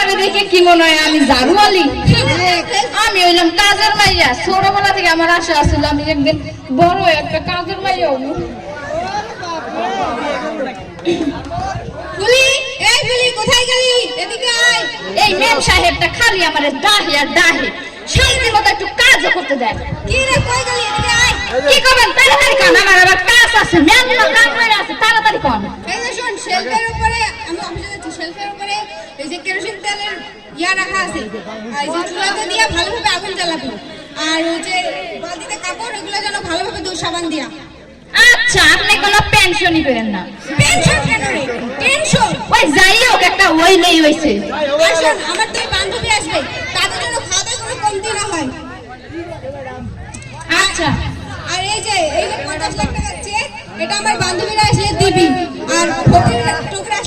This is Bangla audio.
আমারে দেখে কি মনে হয় আমি জারুয়ালি? আমি হইলাম কাজের মাইয়া। ছোটবেলা থেকে আমার আশা আছিল আমি একদিন বড় একটা কাজের মাইয়া হবো। ফুলি, এই ফুলি কোথায় গেলি? এদিকে আয়। এই মেম সাহেবটা খালি আমারে ডাহে আর ডাহে, শান্তি মতো একটু কাজও করতে দেয়। কি রে কই গেলি? এদিকে আয়। কি করবেন তাড়াতাড়ি কান, আমার আবার কাজ আছে, মেলা কাজ হয়ে আছে, তাড়াতাড়ি কান। এই যে শোন, শেলফের উপরে আমি অফিসে যাচ্ছি, শেলফের উপরে এই যে কেরোসিন তেলের ইয়া রাখা আছে, আর এই যে চুলাতে দিয়ে ভালোভাবে আগুন জ্বালাবি, আর ওই যে বালতিতে কাপড় ওগুলো যেন ভালোভাবে ধুই সাবান দিয়া। আচ্ছা, আপনি কোনো পেনশনই করেন না? টেনশন কেন রে? টেনশন ওই যাই হোক, একটা হইলেই হইছে। আসুন, আমার দুই বান্ধবী আসবে, তাদের জন্য খাওয়া দাওয়া কোনো কমতি না হয়। আচ্ছা, আর এই যে 50 লাখ টাকা চেক, এটা আমার বান্ধবীরা আসলে দিবি, আর ফকির টুকরা